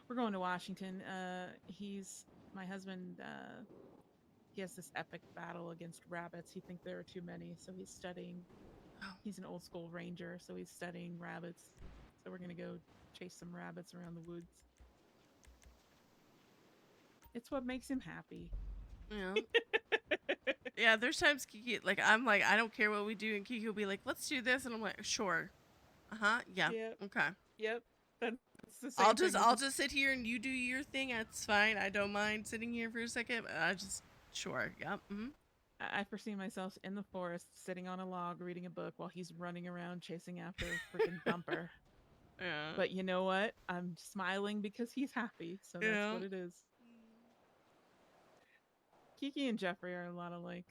we're going to Washington. He's my husband. He has this epic battle against rabbits. He thinks there are too many, so he's studying Oh, He's an old school ranger, so he's studying rabbits. So we're gonna go chase some rabbits around the woods. It's what makes him happy. yeah. Yeah, there's times Kiki, like, I'm like, I don't care what we do, and Kiki will be like, let's do this, and I'm like, sure. Uh-huh, yeah, Yep. okay. Yep. That's the I'll same just thing. I'll just sit here and you do your thing. That's fine. I don't mind sitting here for a second. But I just sure. Yep. Mm-hmm. I foresee myself in the forest, sitting on a log, reading a book while he's running around chasing after freaking Thumper. Yeah. But you know what? I'm smiling because he's happy, so that's Yeah. what it is. Kiki and Jeffrey are a lot alike.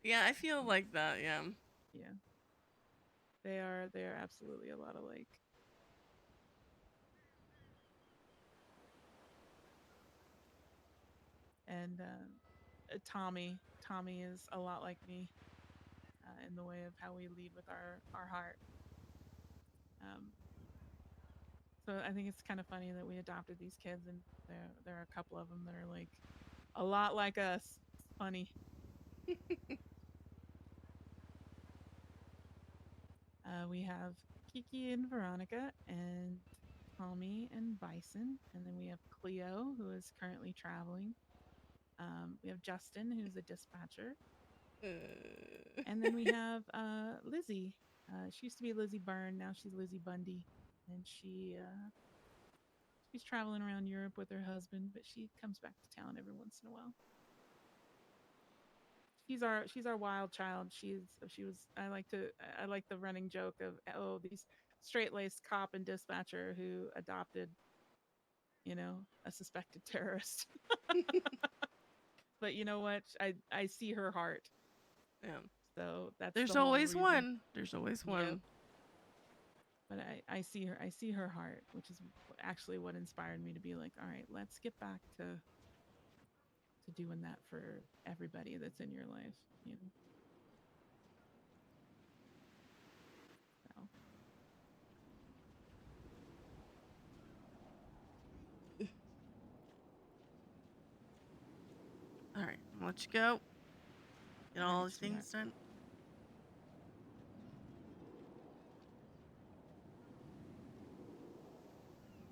Yeah, I feel like that. Yeah. Yeah, they are absolutely a lot alike. And Tommy is a lot like me in the way of how we lead with our heart. Um, so I think it's kind of funny that we adopted these kids, and there are a couple of them that are like a lot like us. It's funny. We have Kiki and Veronica, and Tommy and Bison, and then we have Cleo, who is currently traveling. We have Justin, who's a dispatcher, and then we have Lizzie. She used to be Lizzie Byrne, now she's Lizzie Bundy, and she's traveling around Europe with her husband, but she comes back to town every once in a while. She's our wild child. She was I like the running joke of, oh, these straight laced cop and dispatcher who adopted, a suspected terrorist. But you know what? I see her heart, Yeah. so that's the There's whole always reason. one. There's always Yep. one. But I see her heart, which is actually what inspired me to be like, all right, let's get back to doing that for everybody that's in your life. So All right. I'll let you go. Get all all right, these sweetheart. things done.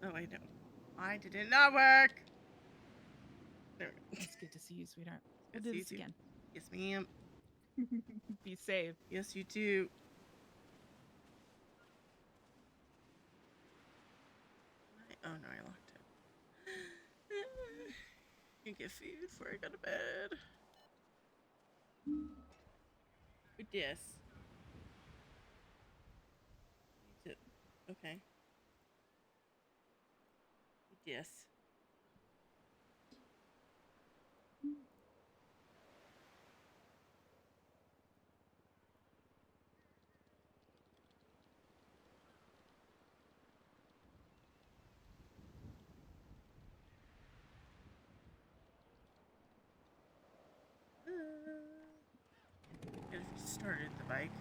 Oh wait, no. Why did it not work? There we go. It's good to see you, sweetheart. We'll Good do to see you this too. again. Yes, ma'am. Be safe. Yes, you too. Oh no, I locked it. You get food before I go to bed. Yes. You too. Okay. Yes. Good if you started the bike.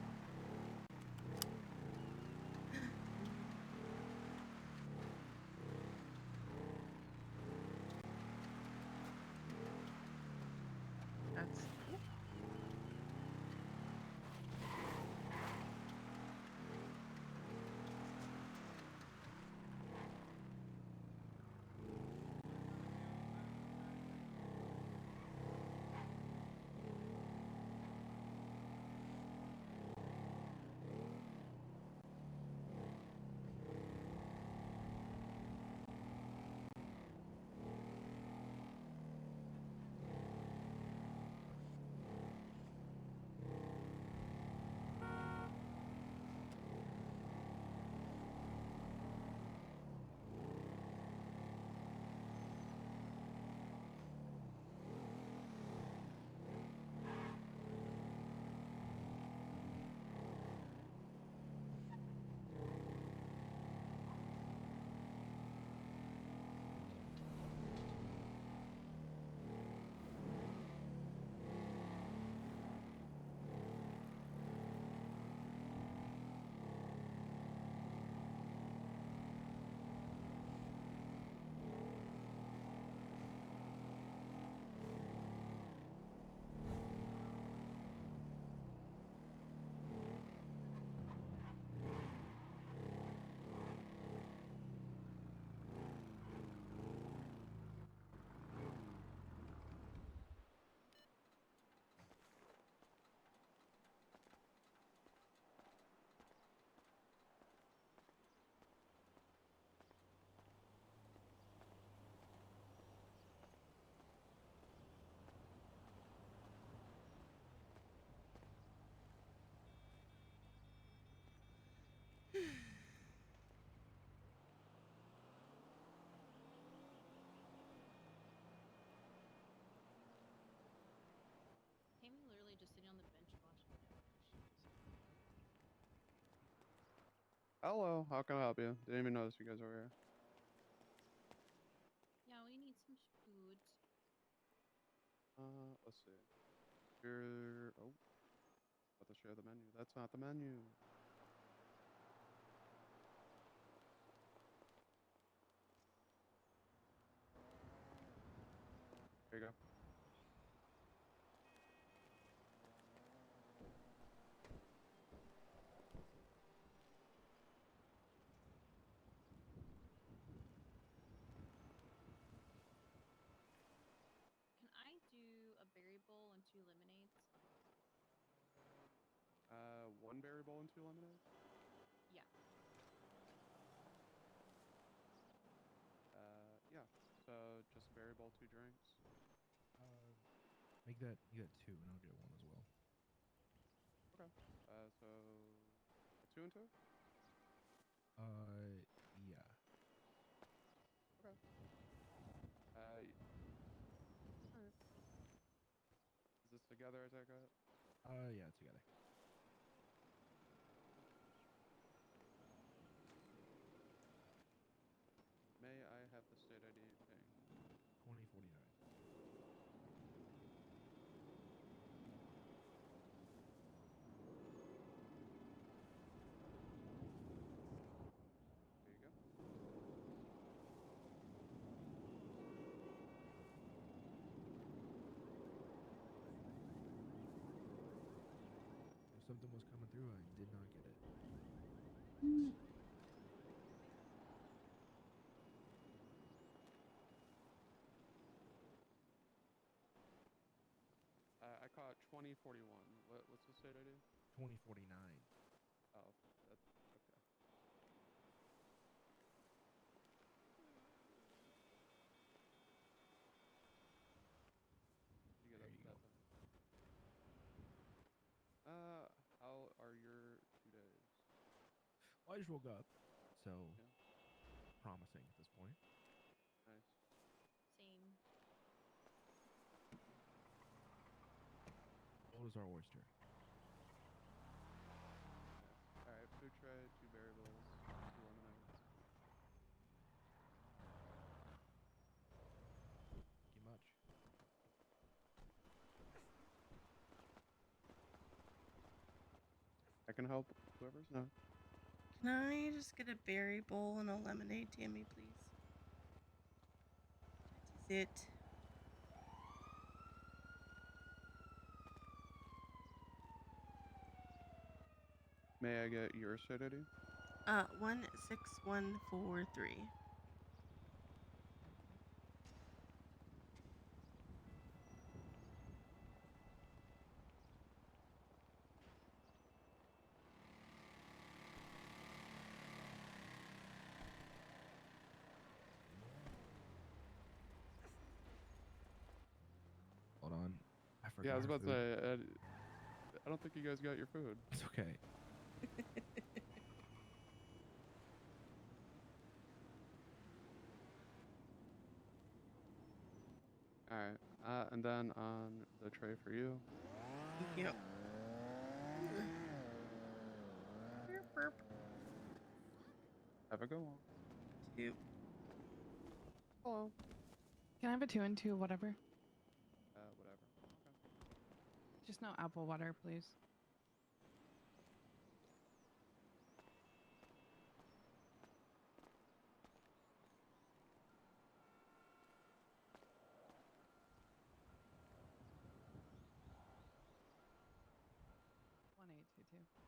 That's cool. Hello, how can I help you? Didn't even notice you guys were here. Yeah, we need some food. Let's see. You're about to share the menu. That's not the menu. Here you go. Can I do a berry bowl and 2 lemonades? One berry bowl and 2 lemonades. Yeah. Yeah. So just a berry bowl, 2 drinks. Make that you got 2, and I'll get 1 as well. Okay. So a 2 and 2. Yeah. Okay. Alright. Is this together? I take it. Yeah, together. May I have the state ID paying? 2049. There you go. If something was coming through, I did not get it. I caught 2041. What's the state ID? 2049. Oh, that's okay. You get There that you go. time. How are your 2 days? Well, I just woke up, so Yeah. promising at this point. Nice. Same. Old is our oyster. All right. Food tray, 2 berry bowls, 2 lemonades. Thank you much. I can help whoever's next. Can I just get a berry bowl and a lemonade, Tammy, please? That is it. May I get your state ID? 16143. Hold on. I forgot. Yeah, I was our about to food. say. I don't think you guys got your food. It's okay. All right. And then on the tray for you. Thank you. Burp, burp. Have a good one. 2. Hello. Can I have a 2 and 2, whatever? Whatever. Okay. Just no apple water, please. One 822.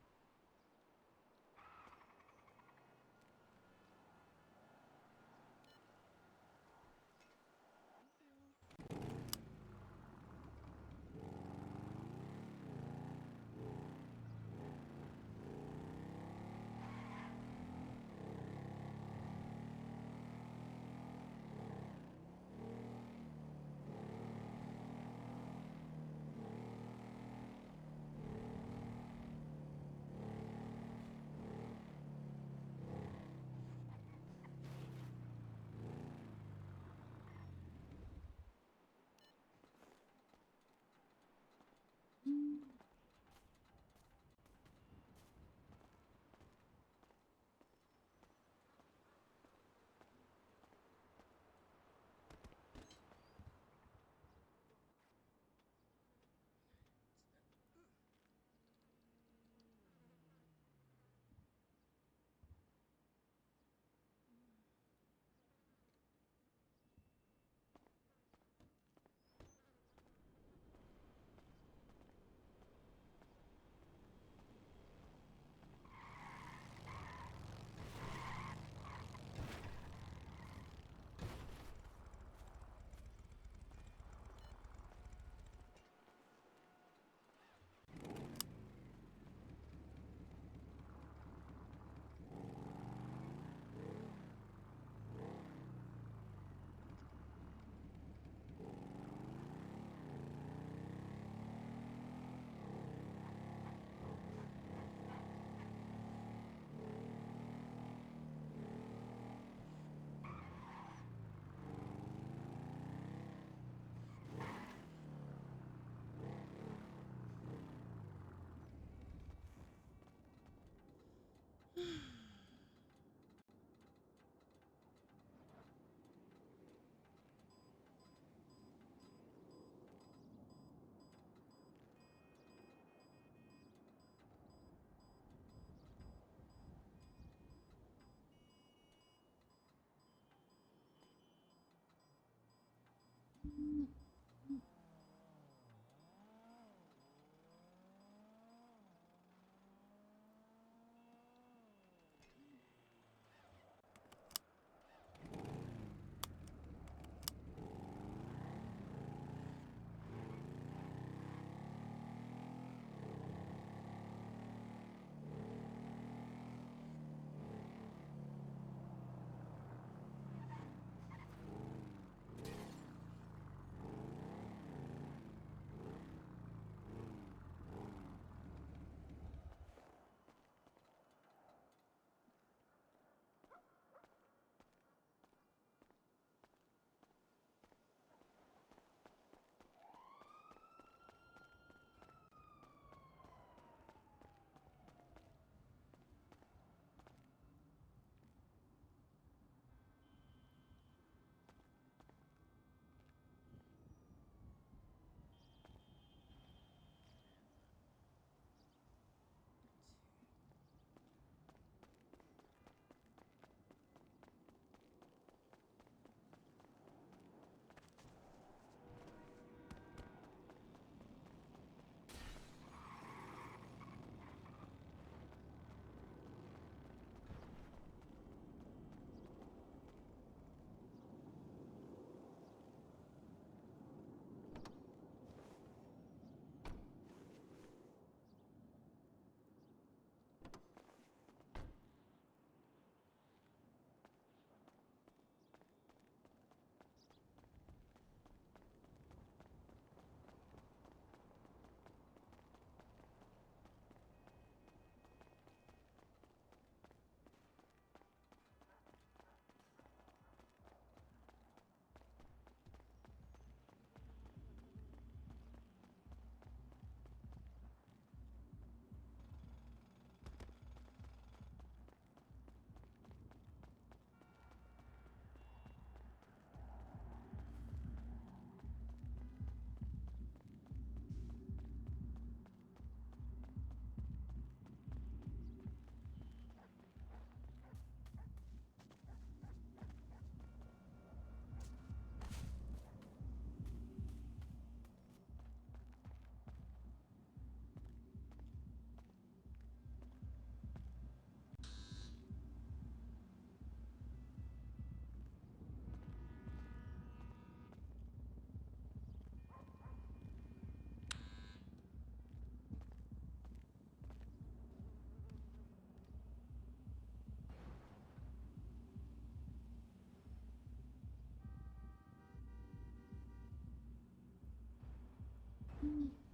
Mm.